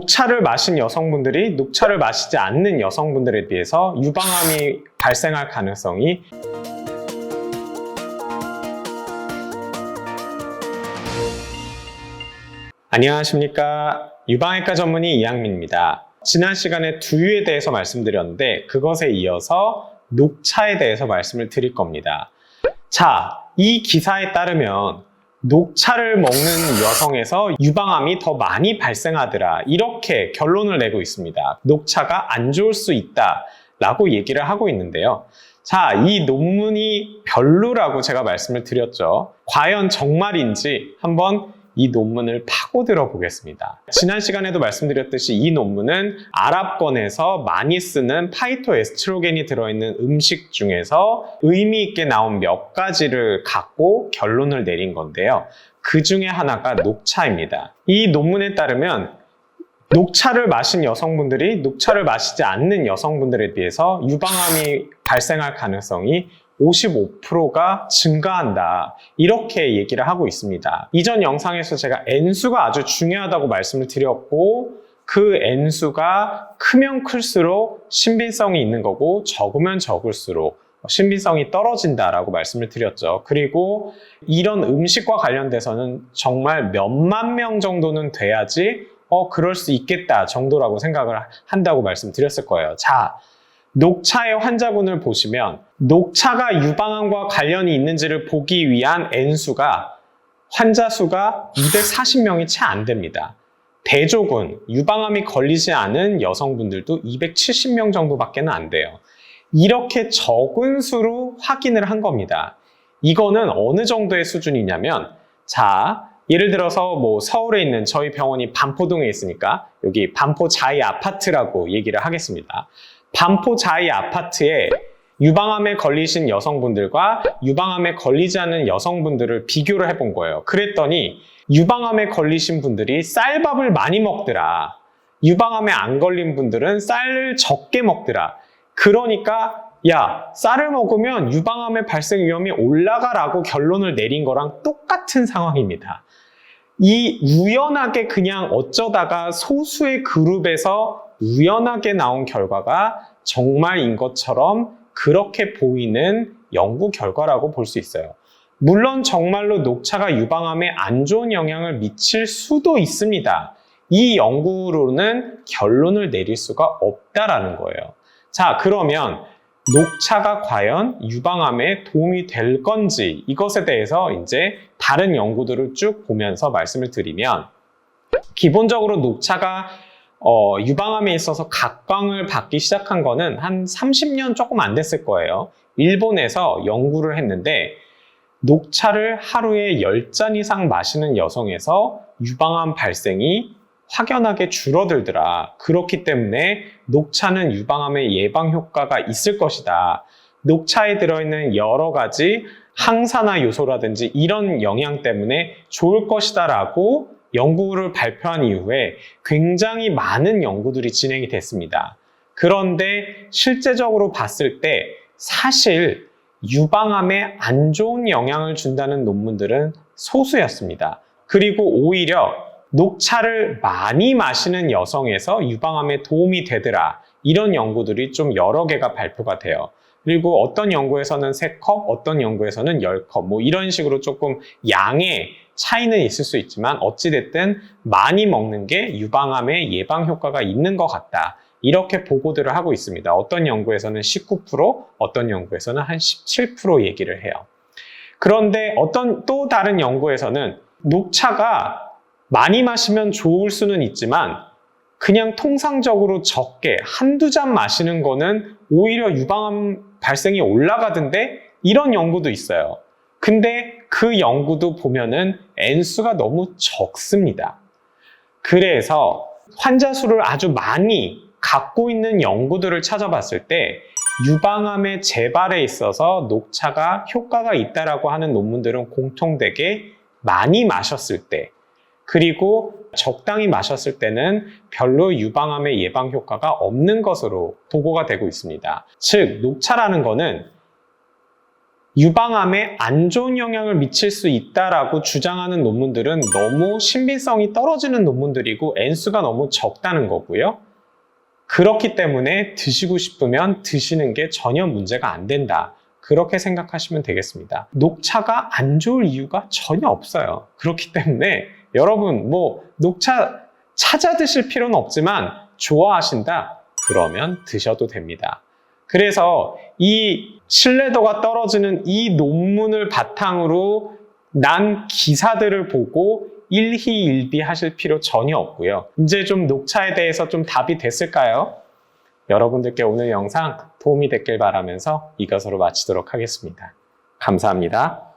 녹차를 마신 여성분들이 녹차를 마시지 않는 여성분들에 비해서 유방암이 발생할 가능성이 안녕하십니까. 유방외과 전문의 이양민입니다. 지난 시간에 두유에 대해서 말씀드렸는데 그것에 이어서 녹차에 대해서 말씀을 드릴 겁니다. 자, 이 기사에 따르면 녹차를 먹는 여성에서 유방암이 더 많이 발생하더라, 이렇게 결론을 내고 있습니다. 녹차가 안 좋을 수 있다 라고 얘기를 하고 있는데요. 자, 이 논문이 별로라고 제가 말씀을 드렸죠. 과연 정말인지 한번 이 논문을 파고들어 보겠습니다. 지난 시간에도 말씀드렸듯이 이 논문은 아랍권에서 많이 쓰는 파이토에스트로겐이 들어있는 음식 중에서 의미 있게 나온 몇 가지를 갖고 결론을 내린 건데요. 그 중에 하나가 녹차입니다. 이 논문에 따르면 녹차를 마신 여성분들이 녹차를 마시지 않는 여성분들에 비해서 유방암이 발생할 가능성이 55%가 증가한다, 이렇게 얘기를 하고 있습니다. 이전 영상에서 제가 N수가 아주 중요하다고 말씀을 드렸고, 그 N수가 크면 클수록 신빙성이 있는 거고 적으면 적을수록 신빙성이 떨어진다라고 말씀을 드렸죠. 그리고 이런 음식과 관련돼서는 정말 몇만 명 정도는 돼야지 그럴 수 있겠다 정도라고 생각을 한다고 말씀드렸을 거예요. 자, 녹차의 환자군을 보시면 녹차가 유방암과 관련이 있는지를 보기 위한 N수가, 환자 수가 240명이 채 안 됩니다. 대조군, 유방암이 걸리지 않은 여성분들도 270명 정도밖에 안 돼요. 이렇게 적은 수로 확인을 한 겁니다. 이거는 어느 정도의 수준이냐면, 자, 예를 들어서 서울에 있는 저희 병원이 반포동에 있으니까 여기 반포 자이 아파트라고 얘기를 하겠습니다. 반포 자이 아파트에 유방암에 걸리신 여성분들과 유방암에 걸리지 않은 여성분들을 비교를 해본 거예요. 그랬더니 유방암에 걸리신 분들이 쌀밥을 많이 먹더라, 유방암에 안 걸린 분들은 쌀을 적게 먹더라. 그러니까 야, 쌀을 먹으면 유방암의 발생 위험이 올라가라고 결론을 내린 거랑 똑같은 상황입니다. 이 우연하게 그냥 어쩌다가 소수의 그룹에서 우연하게 나온 결과가 정말인 것처럼 그렇게 보이는 연구 결과라고 볼 수 있어요. 물론 정말로 녹차가 유방암에 안 좋은 영향을 미칠 수도 있습니다. 이 연구로는 결론을 내릴 수가 없다라는 거예요. 자, 그러면 녹차가 과연 유방암에 도움이 될 건지, 이것에 대해서 이제 다른 연구들을 쭉 보면서 말씀을 드리면, 기본적으로 녹차가 유방암에 있어서 각광을 받기 시작한 거는 한 30년 조금 안 됐을 거예요. 일본에서 연구를 했는데 녹차를 하루에 10잔 이상 마시는 여성에서 유방암 발생이 확연하게 줄어들더라. 그렇기 때문에 녹차는 유방암의 예방 효과가 있을 것이다. 녹차에 들어있는 여러 가지 항산화 요소라든지 이런 영양 때문에 좋을 것이다 라고 연구를 발표한 이후에 굉장히 많은 연구들이 진행이 됐습니다. 그런데 실제적으로 봤을 때 사실 유방암에 안 좋은 영향을 준다는 논문들은 소수였습니다. 그리고 오히려 녹차를 많이 마시는 여성에서 유방암에 도움이 되더라, 이런 연구들이 좀 여러 개가 발표가 돼요. 그리고 어떤 연구에서는 3컵, 어떤 연구에서는 10컵, 이런 식으로 조금 양의 차이는 있을 수 있지만 어찌됐든 많이 먹는 게 유방암의 예방 효과가 있는 것 같다, 이렇게 보고들을 하고 있습니다. 어떤 연구에서는 19%, 어떤 연구에서는 한 17% 얘기를 해요. 그런데 또 다른 연구에서는 녹차가 많이 마시면 좋을 수는 있지만 그냥 통상적으로 적게 한두 잔 마시는 거는 오히려 유방암 발생이 올라가던데, 이런 연구도 있어요. 근데 그 연구도 보면은 N수가 너무 적습니다. 그래서 환자 수를 아주 많이 갖고 있는 연구들을 찾아봤을 때 유방암의 재발에 있어서 녹차가 효과가 있다라고 하는 논문들은 공통되게 많이 마셨을 때, 그리고 적당히 마셨을 때는 별로 유방암의 예방 효과가 없는 것으로 보고가 되고 있습니다. 즉, 녹차라는 거는 유방암에 안 좋은 영향을 미칠 수 있다라고 주장하는 논문들은 너무 신빙성이 떨어지는 논문들이고 N수가 너무 적다는 거고요. 그렇기 때문에 드시고 싶으면 드시는 게 전혀 문제가 안 된다. 그렇게 생각하시면 되겠습니다. 녹차가 안 좋을 이유가 전혀 없어요. 그렇기 때문에 여러분 녹차 찾아 드실 필요는 없지만 좋아하신다? 그러면 드셔도 됩니다. 그래서 이 신뢰도가 떨어지는 이 논문을 바탕으로 난 기사들을 보고 일희일비 하실 필요 전혀 없고요. 이제 좀 녹차에 대해서 좀 답이 됐을까요? 여러분들께 오늘 영상 도움이 됐길 바라면서 이것으로 마치도록 하겠습니다. 감사합니다.